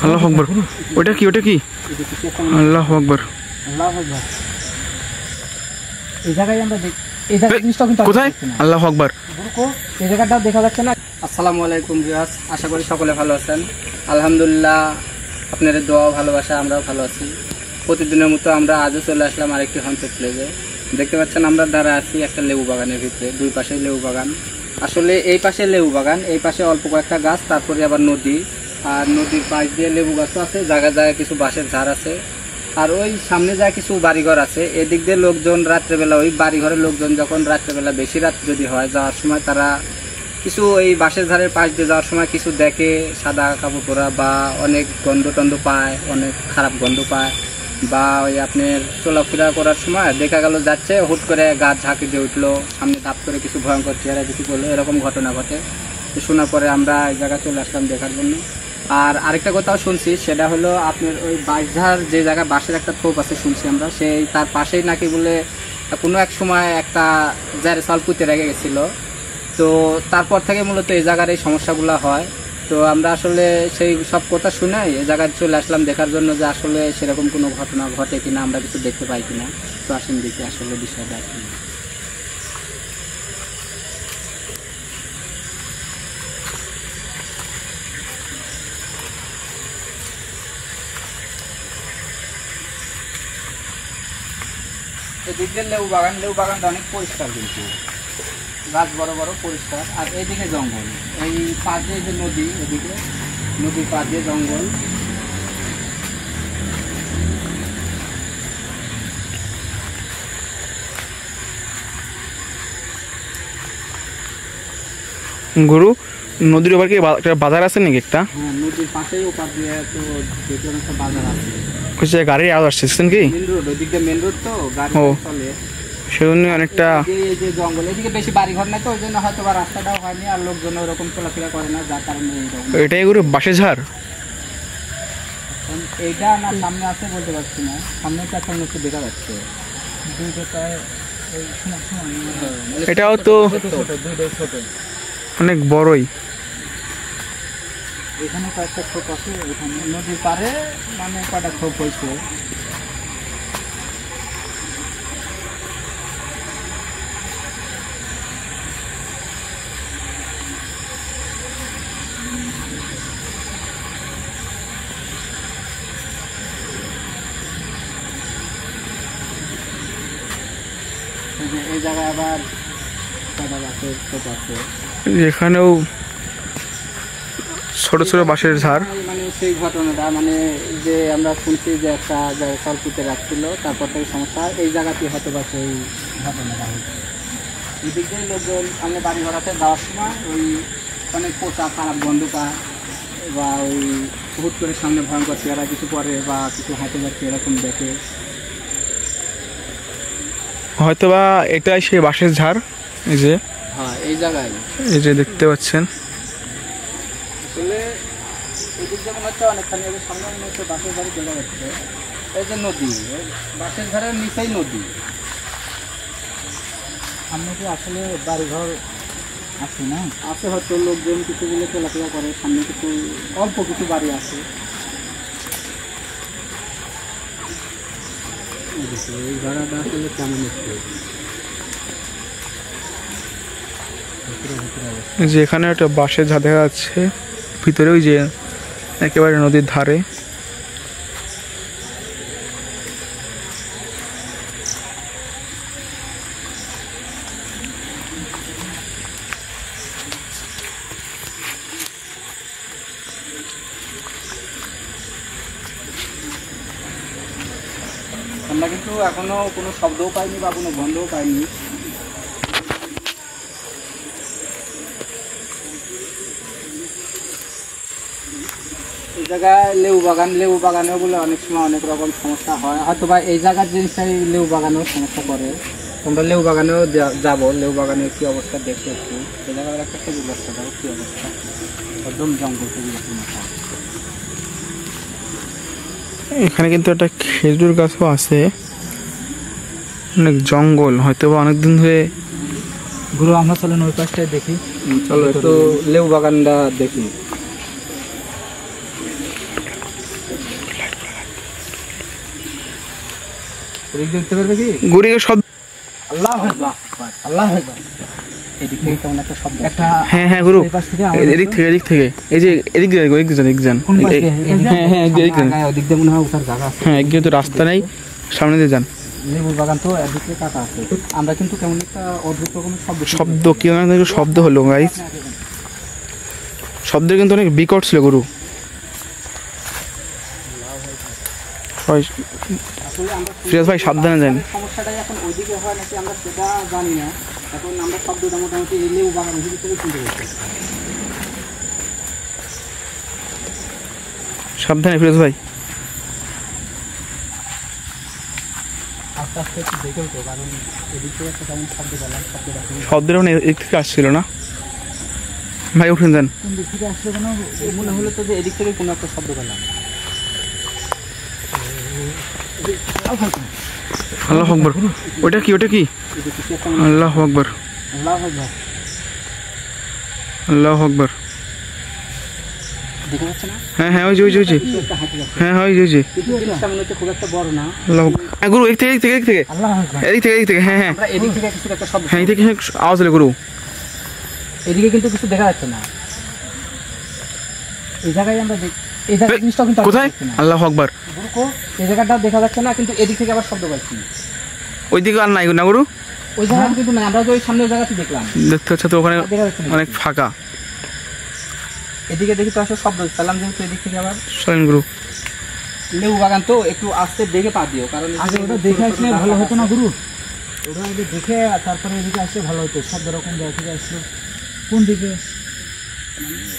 আল্লাহু আকবার। ওটা কি আল্লাহু আকবার। এই জায়গায় আমরা এই জায়গায় জিনিসটা কিন্তু কোথায়? আল্লাহু আকবার। এই জায়গাটা দেখা যাচ্ছে না। আসসালামু আলাইকুম ভিউয়ার্স, আশা করি সকলে ভালো আছেন। আলহামদুলিল্লাহ, আপনাদের দোয়া ভালোবাসা আমরাও ভালো আছি। প্রতিদিনের মতো আমরা আজও চলে আসলাম আরেকটি হন্টেড প্লেসে। দেখতে পাচ্ছেন আমরা দাঁড়া আছি একটা লেবু বাগানের ভিতরে। দুই পাশে লেবু বাগান। আসলে এই পাশে লেবু বাগান, এই পাশে অল্প কয়েকটা গাছ, তারপরে আবার নদী, আর নদীর পাশ দিয়ে লেবু গাছও আছে, জায়গায় জায়গায় কিছু বাঁশের ঝাড় আছে, আর ওই সামনে যায় কিছু বাড়িঘর আছে। এদিক দিয়ে লোকজন রাত্রেবেলা, ওই বাড়িঘরের লোকজন যখন রাত্রেবেলা বেশি রাত যদি হয় যাওয়ার সময়, তারা কিছু ওই বাঁশের ধারের পাশ দিয়ে যাওয়ার সময় কিছু দেখে, সাদা কাপড় পরা বা অনেক গন্ধ টন্ধ পায়, অনেক খারাপ গন্ধ পায়, বা ওই আপনার চলাফেরা করার সময় দেখা গেল যাচ্ছে, হুট করে গাছ ঝাঁকি দিয়ে উঠলো, সামনে তাপ করে কিছু ভয়ঙ্কর চেহারা কিছু করলো, এরকম ঘটনা ঘটে। তো শোনার পরে আমরা এই জায়গায় চলে আসলাম দেখার জন্য। আর আরেকটা কথাও শুনছি, সেটা হলো আপনার ওই বাঁশঝাড় যে জায়গায় বাঁশের একটা থোপ আছে শুনছি আমরা, সেই তার পাশেই নাকি বলে কোনো এক সময় একটা যার সাল পুঁতে রেখে গেছিলো। তো তারপর থেকে মূলত এই জায়গার এই সমস্যাগুলো হয়। তো আমরা আসলে সেই সব কথা শুনে এই জায়গায় চলে আসলাম দেখার জন্য যে আসলে সেরকম কোনো ঘটনা ঘটে কিনা, আমরা কিছু দেখতে পাই কিনা। তো আসেন দেখি আসলে বিষয়টা কি। এদিকে লেবু বাগানটা অনেক পরিষ্কার, কিন্তু গাছ বড় বড় পরিষ্কার। আর এইদিকে জঙ্গল, এই পাশে যে নদী, এদিকে নদীর পাশ দিয়ে জঙ্গল। গুরু, নদীর ওপার কি একটা বাজার আছে নাকি একটা? হ্যাঁ, নদীর পাশেই ওপার দিয়ে তো দেখলাম একটা বাজার আছে। ওই গাড়ির আওয়াজ আসছেন কি? মেন রোড, ওইদিকে মেন রোড, তো গাড়ি চলে সেজন্য অনেকটা। এই যে জঙ্গল, এদিকে বেশি বাড়ি ঘর নাই, তো ওই জন্য হয়তো বা রাস্তাটাও হয়নি, আর লোকজন ওরকম চলাফেরা করে না, যার কারণে এইরকম। এটাই গুরু বাঁশের ঝাড়? এইটা না সামনে আছে বলতে পারছি না, সামনে তো একটা একটু দেখা যাচ্ছে। এটাও তো অনেক বড়ই। এখানে কয়েকটা খোপ আছে, এখানে নদীর পাড়ে মানে কয়েকটা খোপ হয়েছে। এই জায়গায় আবার এখানেও ছোট ছোট বাঁশের ঝাড়। মানে সেই ঘটনাটা মানে যে আমরা শুনছি যে একটা সরপুতে রাখছিল, তারপর থেকে সমস্যা এই জায়গাতে হয়তো বা সেই ঘটনাটা হয়েছে। এদিক দিয়ে লোকজন সামনে বাড়ি ঘরাতে যাওয়ার সময় ওই অনেক পোষা খারাপ গন্ধ পায়, বা ওই হুট করে সামনে ভয়ঙ্কর চেহারা কিছু পরে, বা কিছু হাতে যাচ্ছে এরকম দেখে। হয়তোবা এটাই সেই বাঁশের ঝাড়। এই যে হ্যাঁ, এই জায়গায় এই যে দেখতে পাচ্ছেন, আসলে এদিক যেমন হচ্ছে অনেকখানি সামনে মনে হচ্ছে বাঁশের ধারে দেখা যাচ্ছে। এই যে নদী, বাঁশের ধারের নিচেই নদী। সামনে কি আসলে বাড়িঘর আছে না? আছে, হয়তো লোকজন কিছুগুলো চলাফেরা করে, সামনে কিছু অল্প কিছু বাড়ি আছে। এই জায়গাটা আসলে কেমন হচ্ছে, যে এখানে একটা বাঁশের ঝাড় দেখা যাচ্ছে ভিতরে, ওই যে একেবারে নদীর ধারে। আমরা কিন্তু এখনো কোনো শব্দও পাইনি বা কোনো গন্ধও পাইনি। এই জায়গায় লেবু বাগানেও বলে অনেক সময় অনেক রকম সমস্যা হয়, হয়তো বা এই জায়গার জিনিসটাই লেবু বাগানেও সমস্যা করে। তোমরা লেবু বাগানেও যাবো, লেবু বাগানের কি অবস্থা দেখতে একটু। এই জায়গার একটা খেজুর গাছটা দাও, কি অবস্থা, একদম জঙ্গল খেজুর গাছের মতো। এখানে কিন্তু একটা খেজুর গাছও আছে, অনেক জঙ্গল, হয়তো বা অনেকদিন ধরে। গুরু, আমরা চলেন ওই পাশটায় দেখি। চলো একটু লেবু বাগানটা দেখি। এদিক দেখতে পারবে কি? গুড়ি শব্দ। আল্লাহ আকবার, আল্লাহ আকবার। এদিক থেকে কেমন একটা শব্দ, একটা হ্যাঁ হ্যাঁ গুরু, এই পাশ থেকে আমাদের এদিক থেকে এই যে এদিক দিয়ে এদিক যান কোন পাশ দিয়ে? হ্যাঁ হ্যাঁ এদিক যান, ওদিক দিয়ে মনে হয় উঠার জায়গা আছে। হ্যাঁ এদিকে তো রাস্তা নেই, সামনে দিয়ে যান। লেবুর বাগান তো এদিকে কাটা আছে। আমরা কিন্তু কেমন একটা অদ্ভুত রকমের শব্দ শব্দ কি শব্দ হলো গাইস, শব্দের কিন্তু অনেক বিকট ছিল গুরু। আসলে আমরা ফিরাজ ভাই সাবধানে যান। সমস্যাটা এখন ওইদিকে হয় নাকি আমরা সেটা জানি না। এখন আমরা শব্দটা মোটামুটি এই লেবু বাগানের ভিতর থেকে শুনতে পাচ্ছি। সাবধানে ফিরাজ ভাই। আস্তে আস্তে একটু দেখে হতো, কারণ এদিক থেকে একটা কেমন শব্দ পেলাম, শব্দটা শব্দের মানে এদিক থেকে আসছিল না ভাই, উঠেন যান। কোন দিক থেকে আসলো কেন মনে হলো তো যে এদিক থেকে কোনো একটা শব্দ পেলাম। আল্লাহ আকবার, ওটা কি আল্লাহ আকবার, আল্লাহ আকবার। আল্লাহ আকবার। দেখা যাচ্ছে না? হ্যাঁ হ্যাঁ ওই যে একটা হাঁটি যাচ্ছে, হ্যাঁ হ্যাঁ ওই যে কিন্তু জিনিসটা মনে হচ্ছে খুব একটা বড় না। আল্লাহ আকবার। হ্যাঁ গুরু এদিক থেকে আল্লাহ আকবার। এদিক থেকে হ্যাঁ হ্যাঁ আমরা এদিক থেকে কিছু একটা শব্দ, হ্যাঁ এদিক থেকে আওয়াজ হলো গুরু। এদিকে কিন্তু কিছু দেখা যাচ্ছে না। এই জায়গায় আমরা এই জায়গায় জিনিসটা কিন্তু কোথায়? আল্লাহ আকবার। গুরু এই জায়গাটা দেখা যাচ্ছে না, কিন্তু এদিক থেকে আবার শব্দ পাচ্ছি। ওইদিকে আর নাই না গুরু, ওই জায়গা কিন্তু না, আমরা যে ওই সামনের জায়গাতে দেখলাম দেখতে হচ্ছে তো ওখানে দেখা যাচ্ছে না। অনেক ফাঁকা। এদিকে দেখি তো আসলে শব্দ পেলাম, যেহেতু এদিক থেকে আবার চলেন গুরু। লেবু বাগান তো একটু আস্তে দেখে পা দিও, কারণ আগে ওটা দেখে আসলে ভালো হতো না গুরু? ওটা আগে দেখে তারপরে এদিকে আসলে ভালো হতো। শব্দ রকম জায়গা থেকে আসলো কোন দিকে?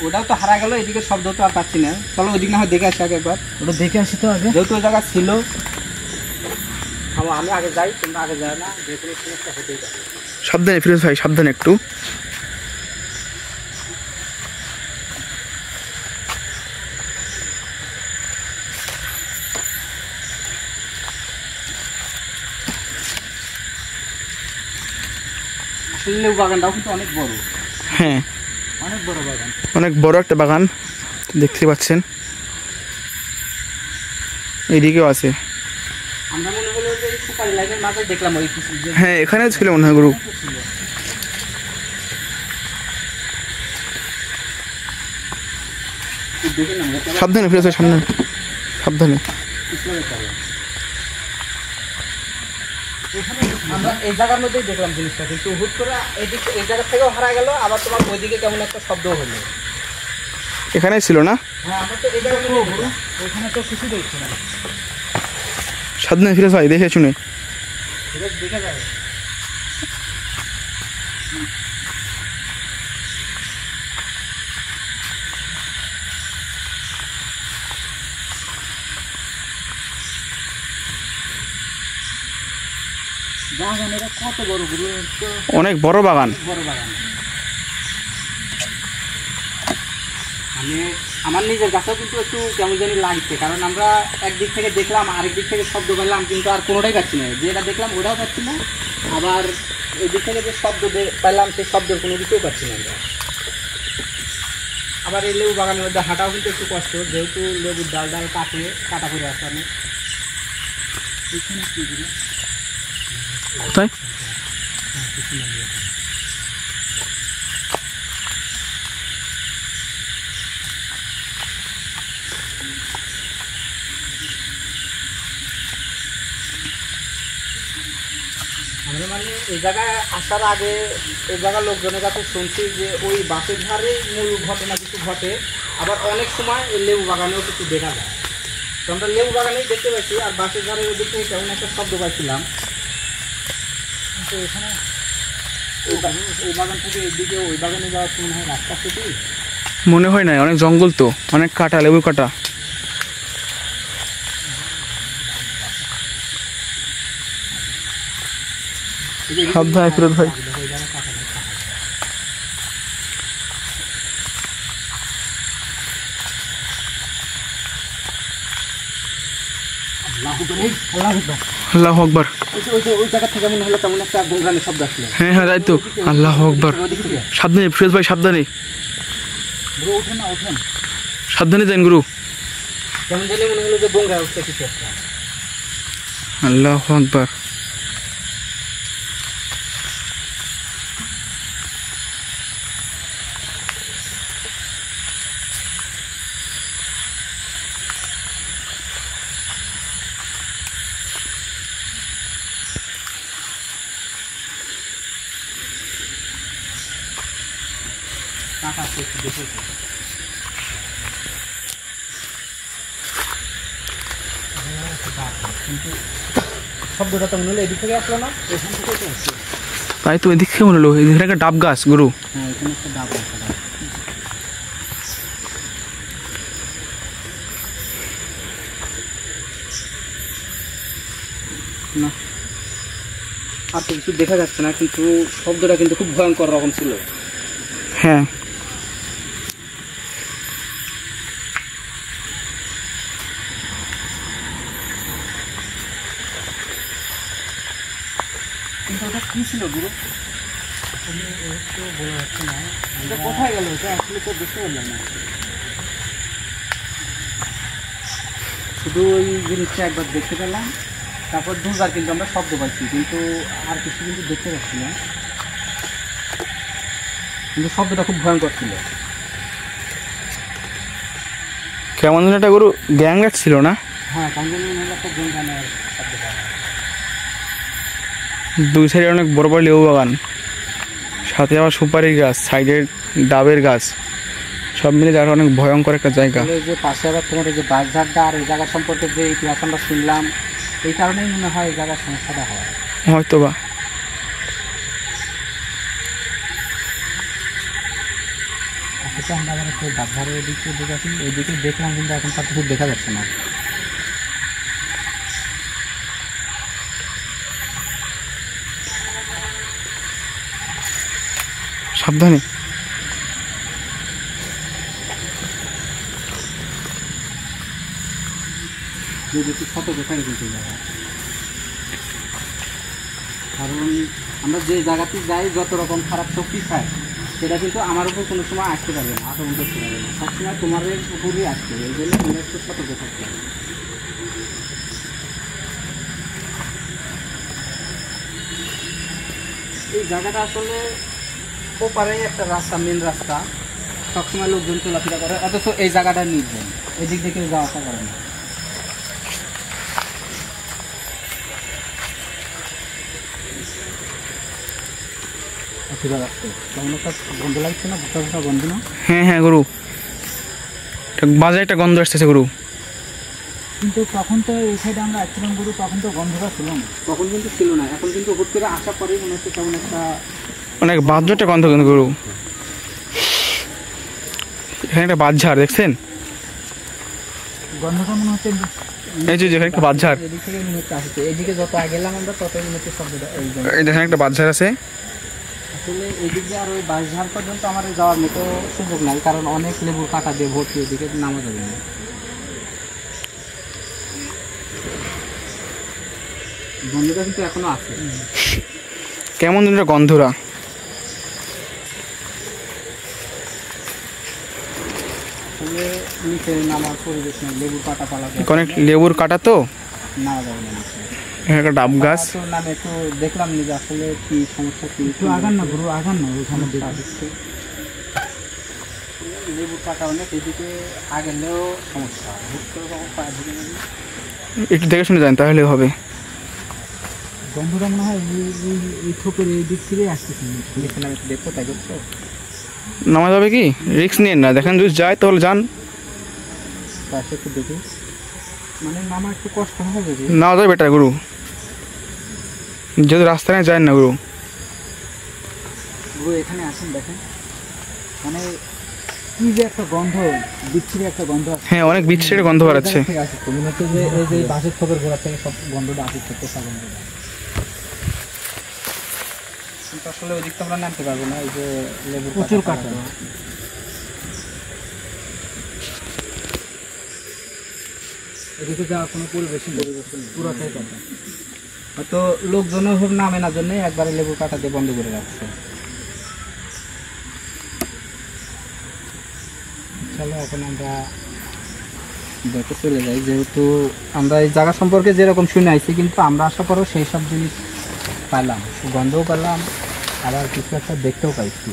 ওটাও তো হারা গেল, এদিকে শব্দ তো আর পাচ্ছি না। চলো ওইদিক না হয় দেখে আসি আগে একবার, ওটা দেখে আসি তো আগে। যেহেতু ওই জায়গা ছিল। আমি আগে যাই, তোমরা আগে যাও না, যে কোনো সমস্যা হতেই পারে। সাবধানে ফিরোজ ভাই, সাবধানে একটু। আসলে লেবু বাগানটাও কিন্তু অনেক বড়, হ্যাঁ অনেক বড় বাগান। অনেক বড় একটা বাগান দেখতে পাচ্ছেন, এইদিকেও আছে। আমরা মনে হলো যে এই সুপারি লাইনের মাঝে দেখলাম ওই কিছু যে হ্যাঁ এখানেও ছিল মনে হয় গুরু। দেখে না সাবধানে ফিরোজ ভাই, সাবধানে। আমরা এই জায়গার মধ্যেই দেখলাম জিনিসটা, কিন্তু হুট করে এই জায়গা থেকেও হারা গেল, আবার তোমার ওইদিকে কেমন একটা শব্দ হলো। এখানেই ছিল না? হ্যাঁ আমরা তো এই জায়গা থেকে ওখানে তো কিছু দেখছি না। সাবধানে ফিরোজ ভাই, দেখে শুনে। দেখে যাবে। বাগান এটা কত বড় গুরু? তো অনেক বড় বাগান। বড় বাগান। আমি আমার নিজের কাছেও কিন্তু একটু কেমন জানি লাগছে, কারণ আমরা একদিক থেকে দেখলাম, আরেক দিক থেকে শব্দ পেলাম, কিন্তু আর কোনোটাই পাচ্ছি না। যেটা দেখলাম ওটাও পাচ্ছি না, আবার এই দিক থেকে যে শব্দ পেলাম সেই শব্দের কোনো কিছুও পাচ্ছি না আমরা। আবার এই লেবু বাগানের মধ্যে হাঁটাও কিন্তু একটু কষ্ট, যেহেতু লেবুর ডাল কাটা করে আসে। আমি কোথায়? আমরা মানে এই জায়গায় আসার আগে এই জায়গার লোকজনের কাছে শুনছি যে ওই বাসের ধারে মূল ঘটনা কিছু ঘটে, আবার অনেক সময় এই লেবু বাগানেও কিছু দেখা যায়। তো আমরা লেবু বাগানেই দেখতে পাচ্ছি, আর বাসের ধারে ওই দিক থেকে কেমন একটা শব্দ পাচ্ছিলাম। কিন্তু এখানে ওই বাগান থেকে এদিকে ওই বাগানে যাওয়ার মনে হয় রাস্তা থেকে মনে হয় না, অনেক জঙ্গল তো, অনেক কাটা, লেবু কাটা। সাবধানে ফিরোজ ভাই। আল্লাহ আকবার। ওই জায়গা থেকে মনে হলো কেমন একটা গোংরানি শব্দ আসলো। হ্যাঁ হ্যাঁ তাই তো। আল্লাহ আকবার। ওদিক থেকে সাবধানে ফিরোজ ভাই, সাবধানে গুরু ওঠেন না, ওঠেন। সাবধানে যান গুরু। কেমন জানি মনে হলো যে গোংরা উঠছে কিছু একটা। আল্লাহু আকবার। শব্দটা তো মনে হলো এদিক থেকে আসলো না, এখান থেকে তো আসছে। তাই তো এদিক থেকে মনে হলো, এদিকে একটা ডাব গাছ গুরু। হ্যাঁ, এখানে একটা ডাব আছে। না, আর তো কিছু দেখা যাচ্ছে না, কিন্তু শব্দটা কিন্তু খুব ভয়ঙ্কর রকম ছিল। হ্যাঁ, কিন্তু ওটা কি ছিল গুরু? বলা যাচ্ছে না, এটা কোথায় গেল? এটা আসলে তো দেখতে পারলাম না। শুধু ওই জিনিসটা একবার দেখতে পেলাম, তারপর দুবার কিন্তু আমরা শব্দ পাচ্ছি, কিন্তু আর কিছু কিন্তু দেখতে পাচ্ছি না। কিন্তু শব্দটা খুব ভয়ঙ্কর ছিল। কেমন যেন একটা গুরু গ্যাং ছিল না? হ্যাঁ, কাঞ্চনজঙ্ঘা একটা গুনগানের শব্দ পাওয়া যায়। দুই সাইডে অনেক বড় বড় লেবু বাগান, সাথে আবার সুপারি গাছ, সাইডের ডাবের গাছ, সব মিলে যারা অনেক ভয়ঙ্কর একটা জায়গা। তাহলে যে পাশে আবার তোমার এই যে বাঁশঝাড়টা আর এই জায়গা সম্পর্কে যে ইতিহাস আমরা শুনলাম, এই কারণেই মনে হয় এই জায়গার সমস্যাটা হয়। হয়তো বা। আসলে আমরা আবার একটু বাঁশঝাড়ের এদিকে দেখেছি, ওইদিকে দেখলাম, কিন্তু এখন তার কিছু দেখা যাচ্ছে না। সাবধানে। একটু সতর্ক থাকে কিন্তু এই জায়গায়, কারণ আমরা যে জায়গাতে যাই, যত রকম খারাপ শক্তি খায়, সেটা কিন্তু আমার উপর কোনো সময় আসতে পারবে না, আক্রমণ করতে পারবে না, সবসময় তোমাদের উপরই আসবে। এই জন্য তোমরা একটু সতর্ক থাকতে হবে। এই জায়গাটা আসলে ওপারেই একটা রাস্তা, মেন রাস্তা, সবসময় লোকজন চলাফেরা করে, অথচ এই জায়গাটা নির্জন, এদিক দিয়ে কেউ যাওয়া আসা করে না। কেমন একটা গন্ধ লাগছে না? ভুট্টা ভুট্টা গন্ধ না? হ্যাঁ হ্যাঁ গুরু, বাজারে একটা গন্ধ আসতেছে গুরু। কিন্তু তখন তো এই সাইডে আমরা আসছিলাম গুরু, তখন তো গন্ধটা ছিল না। তখন কিন্তু ছিল না, এখন কিন্তু হুট করে আসার পরেই মনে হচ্ছে কেমন একটা অনেক বাজ্য একটা গন্ধ কিন্তু গুরু। এখানে একটা বাঁশঝাড় দেখছেন? গন্ধটা মনে হচ্ছে এই যে এখানে একটা বাঁশঝাড়, এদিক থেকে মনে হচ্ছে আসছে। এদিকে যত আগে গেলাম আমরা, ততই মনে হচ্ছে শব্দটা এই গন্ধ। এই দেখেন একটা বাঁশঝাড় আছে। আসলে এদিক দিয়ে আর ওই বাঁশঝাড় পর্যন্ত আমাদের যাওয়ার মতো সুযোগ নাই, কারণ অনেক লেবুর কাটা দিয়ে ভর্তি, এদিকে নামা যাবে না। গন্ধটা কিন্তু এখনো আছে। কেমন যেন একটা গন্ধরা। আসলে নিচে নামার পরিবেশ নেই, লেবুর কাটা পালা অনেক লেবুর কাটা তো, নামা যাবে না নিচে। এখানে একটা ডাব গাছ। তো নামে একটু দেখলাম যে আসলে কি সমস্যা, কি একটু আগান না গুরু, আগান না, ওইখানে আসছে। লেবুর কাটা অনেক, এদিকে আগেলেও সমস্যা, হুট করে কখন পা ঢুকে যাবে। একটু দেখে শুনে যান, তাহলে হবে। গন্ধটা মনে হয় এই ঠোকের এই দিক থেকে আসতেছে। দেখে নামে দেখো, তাই করছো। নামা যাবে কি? রিস্ক নিন না, দেখেন যদি যায় তাহলে যান, পাশে একটু দেখি, মানে নামা একটু কষ্ট হবে যে। নাও যায় বেটার গুরু, যদি রাস্তায় যায় না গুরু। পুরো এখানে আসেন, দেখেন মানে কি যে একটা গন্ধ, বিচ্ছিরি একটা গন্ধ আছে। হ্যাঁ, অনেক বিচ্ছিরি গন্ধ বাড়াচ্ছে। ঠিক আছে, মনে হচ্ছে যে এই যে বাসের ঠোকের গোড়া থেকে সব গন্ধটা আসছে, পোষা গন্ধটা। কিন্তু আসলে ওই দিকটা আমরা নামতে পারবো না, এই যে লেবুর প্রচুর কাটা। এদিকে যাওয়ার কোনো পরিবেশই নেই, পুরোটাই কাটা। হয়তো লোকজনও হোক নামে না জন্য একবারে লেবুর কাটা দিয়ে বন্ধ করে রাখছে। চলো এখন আমরা দেখে চলে যাই, যেহেতু আমরা এই জায়গা সম্পর্কে যেরকম শুনে আইছি, কিন্তু আমরা আসার পরেও সেই সব জিনিস পাইলাম, গন্ধও পেলাম, আবার কিছু একটা দেখতেও পাইছি।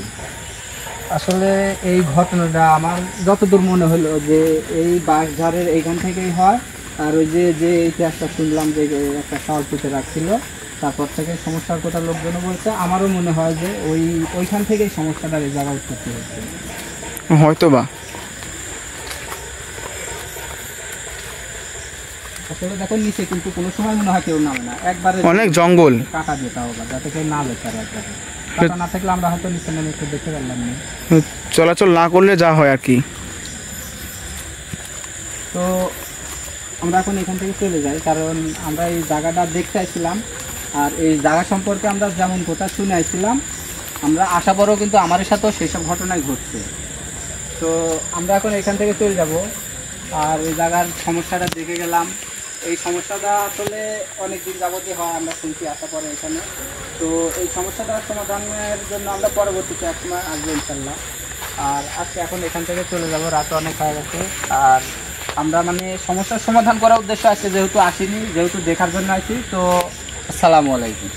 আসলে এই ঘটনাটা আমার যতদূর মনে হলো যে এই বাঁশঝাড়ের এইখান থেকেই হয়। আর ওই যে ইতিহাসটা শুনলাম যে একটা শাওয়াল পুঁতে রাখছিল, তারপর থেকে সমস্যার কথা লোকজনও বলছে, আমারও মনে হয় যে ওইখান থেকেই সমস্যাটার এই জায়গা উৎপত্তি হচ্ছে। হয়তো বা। আসলে দেখো নিচে কিন্তু কোনো সময় মনে হয় কেউ নামে না, একবারে অনেক জঙ্গল। কাটা যেতে হবে যাতে কেউ না যেতে পারে। একবারে কাটা না থাকলে আমরা হয়তো নিচে নেমে একটু দেখতে পারলাম না। চলাচল না করলে যা হয় আর কি। তো আমরা এখন এখান থেকে চলে যাই, কারণ আমরা এই জায়গাটা দেখতে আসছিলাম। আর এই জায়গা সম্পর্কে আমরা যেমন কথা শুনে আসছিলাম, আমরা আশা পরেও কিন্তু আমাদের সাথেও সেই সব ঘটনাই ঘটছে। তো আমরা এখন এখান থেকে চলে যাব। আর এই জায়গার সমস্যাটা দেখে গেলাম। এই সমস্যাটা আসলে অনেক দিন যাবতই হয়, আমরা শুনছি আসার পরে এখানে। তো এই সমস্যাটার সমাধানের জন্য আমরা পরবর্তীতে একসময় আসবো ইনশাল্লাহ। আর আজকে এখন এখান থেকে চলে যাব, রাত অনেক হয়ে গেছে। আর আমরা মানে সমস্যার সমাধান করার উদ্দেশ্য আছে, যেহেতু আসিনি, যেহেতু দেখার জন্য আসি। তো আসসালামু আলাইকুম।